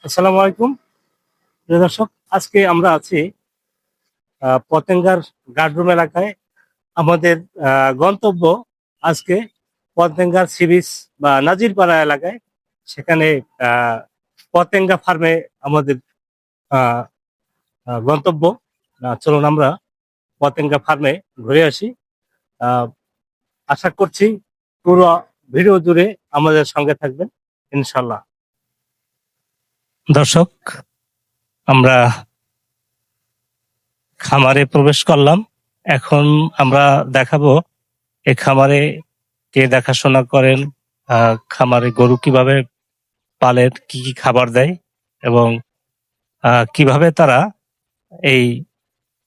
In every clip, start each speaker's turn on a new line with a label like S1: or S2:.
S1: আসসালামু আলাইকুম প্রিয় দর্শক। আজকে আমরা আছি পতেঙ্গার গার্ডরুম এলাকায়। আমাদের গন্তব্য আজকে পতেঙ্গার সি বিচ বা নাজিরপাড়া এলাকায়। সেখানে পতেঙ্গা ফার্মে আমাদের আহ, গন্তব্য। চলুন আমরা পতেঙ্গা ফার্মে ঘুরে আসি। আহ, আশা করছি পুরো ভিডিও জুড়ে আমাদের সঙ্গে থাকবেন ইনশাল্লাহ। দর্শক, আমরা খামারে প্রবেশ করলাম। এখন আমরা দেখাবো এই খামারে কে দেখাশোনা করেন, খামারে গরু কিভাবে পালেন, কি কি খাবার দেয় এবং কিভাবে তারা এই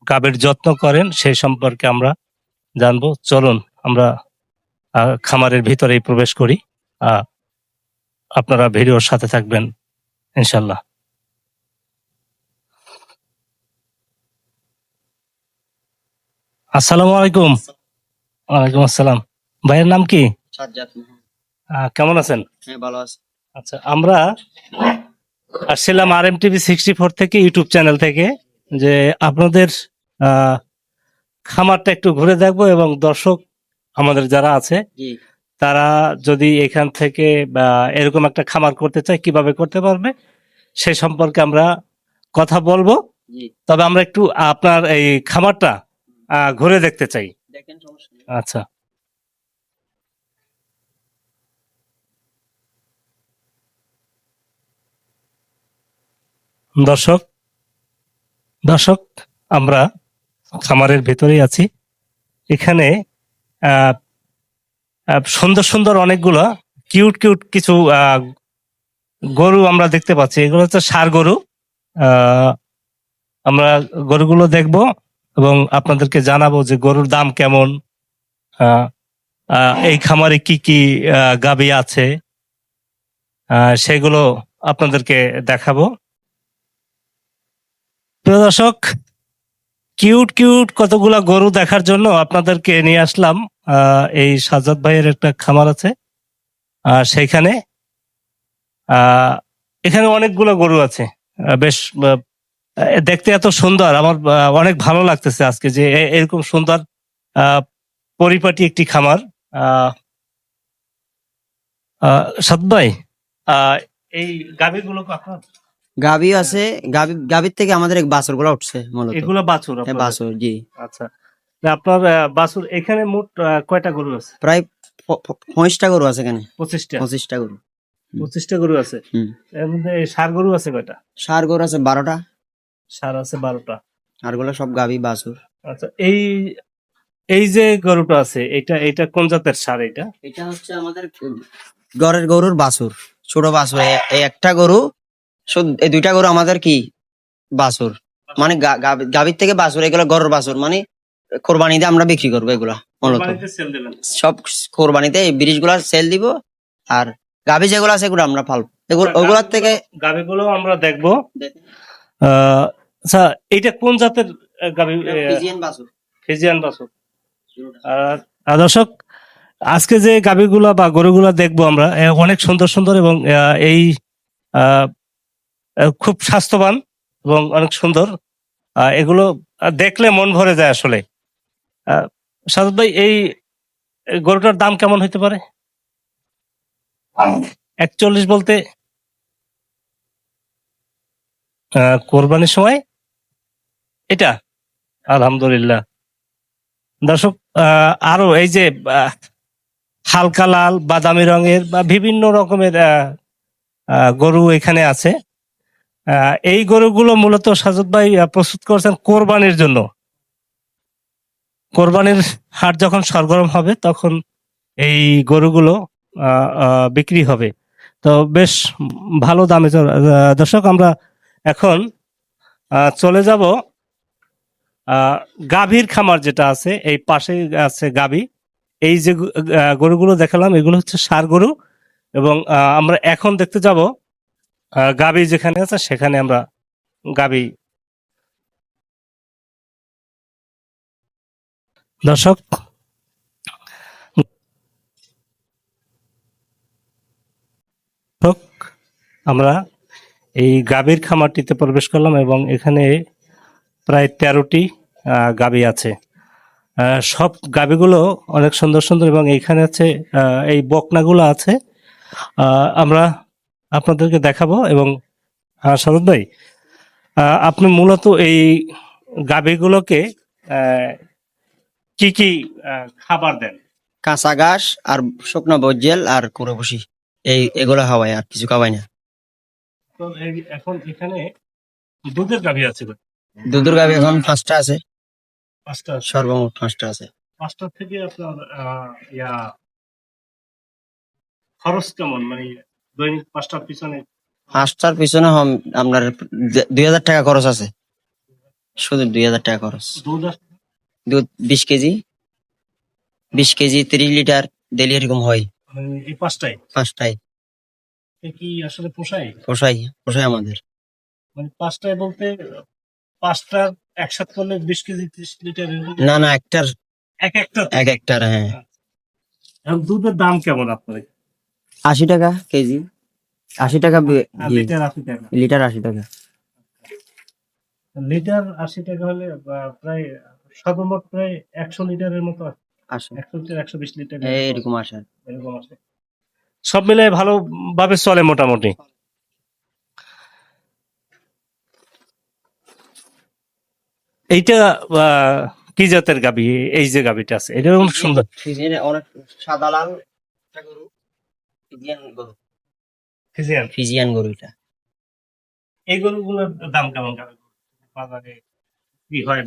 S1: গাভীর যত্ন করেন সেই সম্পর্কে আমরা জানবো। চলুন আমরা খামারের ভিতরেই প্রবেশ করি। আহ, আপনারা ভিডিওর সাথে থাকবেন ইনশাল্লাহ। আসসালামু আলাইকুম। ওয়ালাইকুম আসসালাম। ভাইয়ের নাম কি?
S2: সাজ্জাদ।
S1: কেমন আছেন?
S2: হ্যাঁ, ভালো আছে।
S1: আচ্ছা, আমরা আসছিলাম RM TV 64 থেকে, ইউটিউব চ্যানেল থেকে, যে আপনাদের আহ, খামারটা একটু ঘুরে দেখবো এবং দর্শক আমাদের যারা আছে
S2: জি
S1: তারা যদি এখান থেকে বা এরকম একটা খামার করতে চায় কিভাবে করতে পারবে সে সম্পর্কে আমরা কথা বলবো।
S2: জি
S1: তবে আমরা একটু আপনার এই খামারটা ঘুরে দেখতে চাই।
S2: দেখেন, সমস্যা নেই।
S1: আচ্ছা দর্শক, দর্শক আমরা খামারের ভেতরেই আছি। এখানে আহ সুন্দর সুন্দর অনেকগুলো কিউট কিউট কিছু গরু আমরা দেখতে পাচ্ছি। এগুলো হচ্ছে ষাঁড় গরু। আহ, আমরা গরুগুলো দেখব এবং আপনাদেরকে জানাবো যে গরুর দাম কেমন, আহ, এই খামারে কি কি গাভী আছে, সেগুলো আপনাদেরকে দেখাবো। প্রিয় দর্শক, কিউট কিউট কতগুলা গরু দেখার জন্য আপনাদেরকে নিয়ে আসলাম। এই সাজ্জাদ ভাইয়ের একটা খামার আছে, সেইখানে এখানে অনেকগুলো গরু আছে। বেশ দেখতে এত সুন্দর, আমার অনেক ভালো লাগতেছে আজকে যে এরকম সুন্দর আহ, পরিপাটি একটি খামার। সাদ ভাই, আহ, এই গাভীগুলো আপনার?
S2: গাভী আছে। গাভীর থেকে আমাদের এক বাছুর গুলা উঠছে মূলত।
S1: এগুলো বাছুর
S2: হ্যাঁ,
S1: আপনাদের?
S2: বাছুর। জি,
S1: আচ্ছা, তা আপনার বাছুর এখানে মোট কয়টা গরু আছে?
S2: প্রায় 25টা গরু আছে এখানে।
S1: 25টা?
S2: 25টা গরু।
S1: 25টা গরু আছে।
S2: হুম।
S1: এর মধ্যে ষাঁড় গরু আছে কয়টা?
S2: ষাঁড় গরু আছে 12টা।
S1: ষাঁড় আছে 12টা।
S2: আর গুলো সব গাভী বাছুর।
S1: আচ্ছা, এই এই যে গরুটা আছে, এটা এটা কোন জাতের ষাঁড়? এটা
S2: এটা হচ্ছে আমাদের ঘরের গরুর বাছুর, ছোট বাছুর। এই একটা গরু, এই দুইটা গরু আমাদের কি বাছুর, মানে গাভীর থেকে বাছুর। এগুলো গরুর বাছুর, মানে কোরবানিতে আমরা বিক্রি করবো এগুলা মূলত।
S1: কোরবানিতে সেল দেবেন?
S2: সব কোরবানিতে এই ব্রিজ গুলা সেল দিব। আর গাভী যেগুলো আছে এগুলো আমরা পালবো। এগুলো
S1: আচ্ছা,
S2: ওগুলার থেকে
S1: গাভীগুলো আমরা দেখবো। আচ্ছা, এইটা কোন জাতের গাভী?
S2: ফ্রিজিয়ান বাছুর।
S1: ফ্রিজিয়ান বাছুর। দর্শক, আজকে যে গাভীগুলা বা গরুগুলা দেখবো আমরা, অনেক সুন্দর সুন্দর এবং এই আহ, খুব স্বাস্থ্যবান এবং অনেক সুন্দর। এগুলো দেখলে মন ভরে যায় আসলে। সাদত ভাই, এই গরুটার দাম কেমন হইতে পারে? 41 বলতে কোরবানির সময় এটা? আলহামদুলিল্লাহ। দর্শক, আরো এই যে হালকা লাল বাদামি রঙের বা বিভিন্ন রকমের গরু এখানে আছে। এই গরুগুলো মূলত সাজত ভাই প্রস্তুত করছেন কোরবানির জন্য। কোরবানির হাট যখন সরগরম হবে তখন এই গরুগুলো বিক্রি হবে। তো বেশ ভালো দামে দর্শক, আমরা এখন চলে যাব গাভীর খামার যেটা আছে, এই পাশে আছে গাভী। এই যে গরুগুলো দেখালাম এগুলো হচ্ছে ষাঁড় গরু এবং আমরা এখন দেখতে যাব গাভী যেখানে আছে সেখানে আমরা গাভী। দর্শক, আমরা এই গাভীর খামারটিতে প্রবেশ করলাম এবং এখানে প্রায় 13টি গাভী আছে। সব গাভীগুলো অনেক সুন্দর সুন্দর এবং এইখানে আছে এই বকনাগুলো আছে। আমরা আপনাদেরকে দেখাবো এবং সরোজ ভাই, আপনি মূলত এই গাভীগুলোকে কি কি খাবার দেন?
S2: কাঁচা ঘাস আর শুকনো বজ্জেল আর কুড়ো বসি, এগুলো খাওয়াই, আর কিছু খাওয়াই না।
S1: তো এখন এখানে দুধের গাভী আছে ভাই?
S2: দুধের গাভী এখন 5টা আছে,
S1: 5টা আছে।
S2: সর্বমোট 5টা আছে।
S1: 5টা থেকে আপনার খরচ কেমন, মানে দৈনিক 5টার পিছনে?
S2: 5টার পিছনে আপনার 2000 টাকা খরচ আছে, শুধু 2000 টাকা খরচ।
S1: দুধ
S2: দুধ 20 কেজি, 20 কেজি 30 লিটার ডেলি এরকম হয়।
S1: মানে এই 5টায়
S2: 5টায়
S1: কি আসলে পোষায়?
S2: পোষাই, পোষাই আমাদের।
S1: মানে 5টায় বলতে 5টার একসাথে করলে 20 কেজি 30 লিটার এরকম?
S2: না না, একটার
S1: একটা
S2: এক একটার, হ্যাঁ।
S1: এখন দুধের দাম কেমন আপনার?
S2: 80 টাকা কেজি, 80 টাকা
S1: লিটার 80 টাকা।
S2: লিটার 80 টাকা।
S1: লিটার 80 টাকা হলে প্রায় সর্বমোট প্রায় 100 লিটারের মতো আসে।
S2: আসে
S1: 100 লিটার 120 লিটার
S2: এরকম আসে।
S1: এরকম আসে। সব মিলে ভালোভাবে চলে মোটামুটি। এইটা কি জাতের গাভী? এই যে গাভীটা আছে এটা অনেক সুন্দর,
S2: অনেক সাদা লাল একটা গরু, ফিজিয়ান গরু,
S1: ফিজিয়ান।
S2: ফিজিয়ান গরু এটা।
S1: এই গরুগুলোর দাম কেমন বাজারে কি হয়?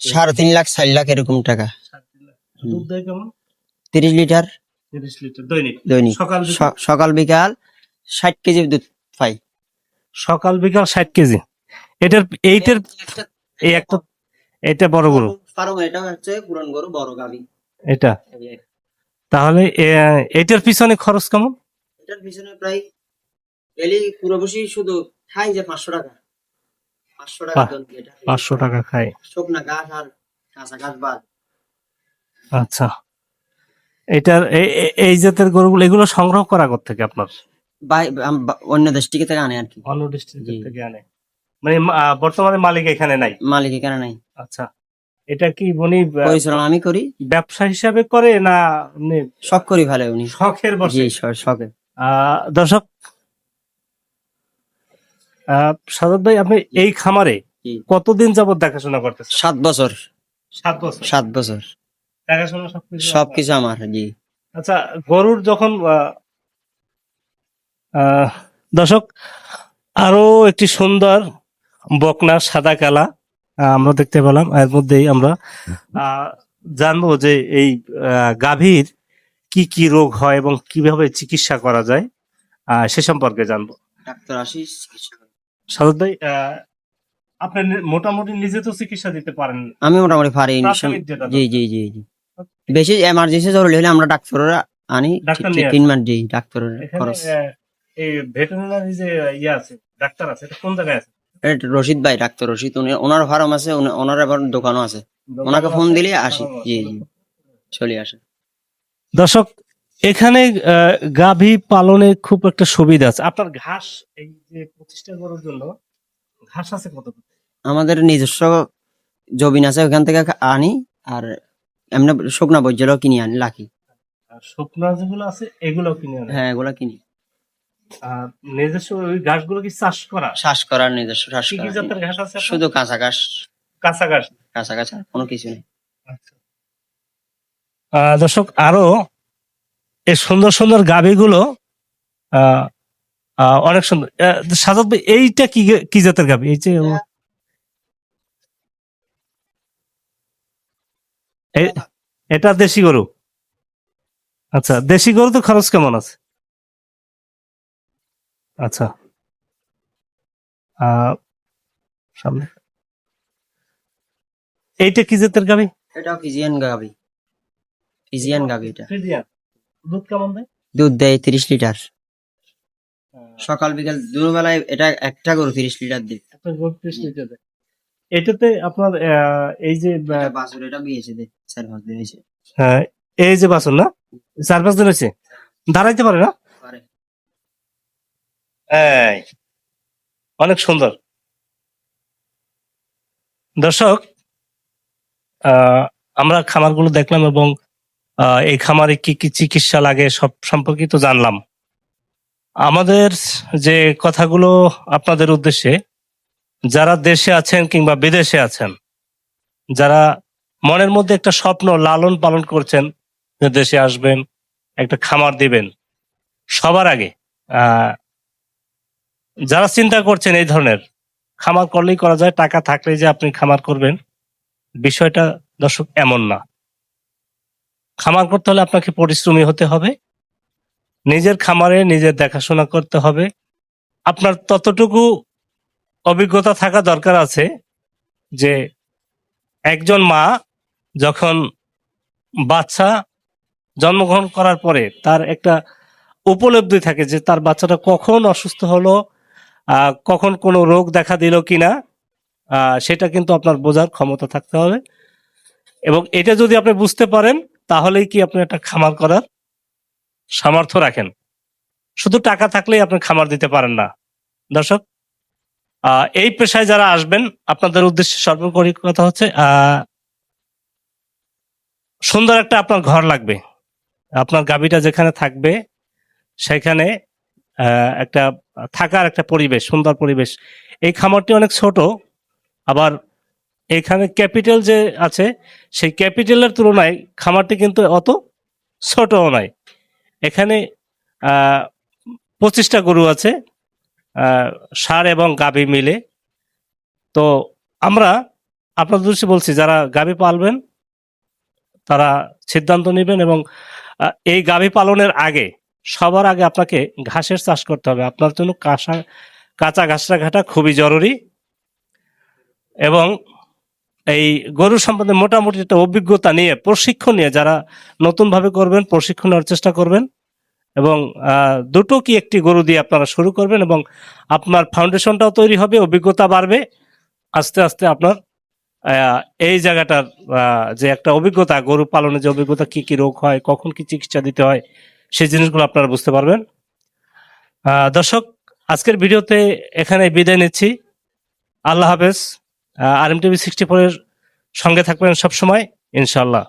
S2: 3.5 লাখ 4 লাখ এরকম টাকা।
S1: দুধ দেয় কেমন?
S2: 30 লিটার
S1: 30 লিটার দৈনিক?
S2: দৈনিক। সকাল বিকাল 60 কেজি দুধ পাই।
S1: সকাল বিকাল 60 কেজি। এইটার এই একটা, এটা বড় গরু,
S2: ফার্ম, এটা হচ্ছে পুরান গরু, বড় গাভী
S1: এটা। তাহলে এটার পিছনে খরচ কেমন?
S2: এটার পিছনে প্রায় ডেলি পুরো বসি শুধু খাই যে 500 টাকা, 500 টাকা দৈনিক। এটা
S1: 500 টাকা খায়?
S2: শুকনা ঘাস আর কাঁচা ঘাস বাদ।
S1: আচ্ছা, এটার এই জাতের গরুগুলো এগুলো সংগ্রহ করা থেকে আপনার
S2: অন্য দেশ থেকে আনে আর কি,
S1: অন্য ডিস্ট্রিক্ট থেকে আনে? মানে বর্তমানে মালিক এখানে নাই?
S2: মালিক এখানে নাই।
S1: আচ্ছা, এটা কি উনি
S2: পরিচালনা আমি করি,
S1: ব্যবসা হিসাবে করে না এমনি
S2: শখ করি ভালো? উনি
S1: শখের বসে?
S2: জি, শখে।
S1: দর্শক, সাদত ভাই, আপনি এই খামারে কতদিন যাবত দেখাশোনা করতেছেন?
S2: 7 বছর।
S1: 7 বছর
S2: 7 বছর
S1: দেখাশোনা
S2: সবকিছু আমার, জি।
S1: আচ্ছা, গরুর যখন দর্শক, আরো একটি সুন্দর বকনা সাদা কালা আমরা দেখতে পেলাম। এর মধ্যেই আমরা জানবো যে এই গাভীর কি কি রোগ হয় এবং কিভাবে চিকিৎসা করা যায় সে সম্পর্কে জানবো।
S2: ডাক্তার আসিস চিকিৎসা করি।
S1: সাদত ভাই, আপনি মোটামুটি নিজে তো চিকিৎসা দিতে পারেন?
S2: আমি মোটামুটি পারি। জি জি জি জি, বেশি এমার্জেন্সি জরুরি হলে আমরা ডাক্তাররা আনি, ট্রিটমেন্ট দিই। ডাক্তারের খরচ
S1: এই ভেটেরিনারি যে ইয়ে আছে, ডাক্তার আছে, এটা কোন জায়গায় আছে?
S2: রশিদ ভাই, ডাক্তার রশিদ, ওনার ফার্ম আছে, ওনার আবার দোকানও আছে। ওনাকে ফোন দিলে আসি। জি জি, চলে আসে।
S1: দর্শক, এখানে গাভী পালনে খুব একটা সুবিধা আছে। আপনার ঘাস এই যে প্রতিষ্ঠা করার জন্য ঘাস আছে কত?
S2: আমাদের নিজস্ব জমিন আছে, ওখান থেকে আনি। আর এমনি শুকনা বজ্জেলও কিনে আনি, লাকি।
S1: শুকনা যেগুলো আছে এগুলো কিনে আনি?
S2: হ্যাঁ, এগুলো কিনি।
S1: আর নিজস্ব ওই ঘাসগুলো কি চাষ করা?
S2: চাষ করার নিজস্ব চাষ
S1: কি কি
S2: করা।
S1: জাতের ঘাস আছে?
S2: শুধু কাঁচা ঘাস।
S1: কাঁচা ঘাস?
S2: কাঁচা ঘাস, আর কোনো কিছু নেই।
S1: আচ্ছা। দর্শক, আরো এই সুন্দর সুন্দর গাভীগুলো অনেক সুন্দর। সাজাদ ভাই, এইটা কি কি জাতের গাভী? এই যে এটা দেশি গরু? আচ্ছা, দেশি গরু তো খরচ কেমন আছে? আচ্ছা, সামনে এইটা কি জাতের গাভী?
S2: এটা ফিজিয়ান গাভী। ফিজিয়ান গাভী এটা।
S1: দুধ কেমন দেয়?
S2: দুধ দেয় 30 লিটার সকাল বিকাল দুবেলায়। এটা একটা গরু 30 লিটার দেয়।
S1: একটা গরু 30 লিটার দেয়। এটাতে আপনার এই যে
S2: বাছুর, এটা বিয়েছে দে 4-5 দিন হয়েছে।
S1: হ্যাঁ, এই যে বাছুর না 4-5 দিন হয়েছে, দাঁড়াইতে পারে না?
S2: পারে।
S1: এই অনেক সুন্দর। দর্শক, আমরা খামারগুলো দেখলাম এবং এই খামারে কি কি চিকিৎসা লাগে সব সম্পর্কিত জানলাম। আমাদের যে কথাগুলো আপনাদের উদ্দেশ্যে, যারা দেশে আছেন কিংবা বিদেশে আছেন, যারা মনের মধ্যে একটা স্বপ্ন লালন পালন করছেন যে দেশে আসবেন, একটা খামার দিবেন, সবার আগে যারা চিন্তা করছেন এই ধরনের খামার করলেই করা যায়, টাকা থাকলেই যে আপনি খামার করবেন, বিষয়টা দর্শক এমন না। খামার করতে হলে আপনাকে পরিশ্রমী হতে হবে, নিজের খামারে নিজের দেখাশোনা করতে হবে। আপনার ততটুকু অভিজ্ঞতা থাকা দরকার আছে যে একজন মা যখন বাচ্চা জন্মগ্রহণ করার পরে তার একটা উপলব্ধি থাকে যে তার বাচ্চাটা কখন অসুস্থ হলো, কখন কোনো রোগ দেখা দিল কিনা, সেটা কিন্তু আপনার বোঝার ক্ষমতা থাকতে হবে। এবং এটা যদি আপনি বুঝতে পারেন তাহলেই কি আপনি একটা খামার করার সামর্থ্য রাখেন। শুধু টাকা থাকলেই আপনি খামার দিতে পারেন না। দর্শক, এই পেশায় যারা আসবেন আপনাদের উদ্দেশ্যে সর্বোপরি কথা হচ্ছে সুন্দর একটা আপনার ঘর লাগবে। আপনার গাভীটা যেখানে থাকবে সেখানে একটা থাকার একটা পরিবেশ, সুন্দর পরিবেশ। এই খামারটি অনেক ছোট, আবার এখানে ক্যাপিটাল যে আছে সেই ক্যাপিটালের তুলনায় খামারটি কিন্তু অত ছোটও নয়। এখানে 25টা গরু আছে, ষাঁড় এবং গাভী মিলে। তো আমরা আপনাদের উদ্দেশ্যে বলছি, যারা গাভী পালবেন তারা সিদ্ধান্ত নেবেন এবং এই গাভী পালনের আগে সবার আগে আপনাকে ঘাসের চাষ করতে হবে। আপনার জন্য কাঁচা ঘাসটা ঘাটা খুবই জরুরি। এবং এই গরু সম্বন্ধে মোটামুটি একটা অভিজ্ঞতা নিয়ে, প্রশিক্ষণ নিয়ে যারা নতুনভাবে করবেন প্রশিক্ষণ নেওয়ার চেষ্টা করবেন। এবং দুটো কি একটি গরু দিয়ে আপনারা শুরু করবেন এবং আপনার ফাউন্ডেশনটাও তৈরি হবে, অভিজ্ঞতা বাড়বে। আস্তে আস্তে আপনার এই জায়গাটার যে একটা অভিজ্ঞতা, গরু পালনের যে অভিজ্ঞতা, কি কি রোগ হয়, কখন কি চিকিৎসা দিতে হয়, সেই জিনিসগুলো আপনারা বুঝতে পারবেন। দর্শক, আজকের ভিডিওতে এখানে বিদায় নিচ্ছি। আল্লাহ হাফেজ। RMTV 64 এর সঙ্গে থাকবেন সবসময়, ইনশাল্লাহ।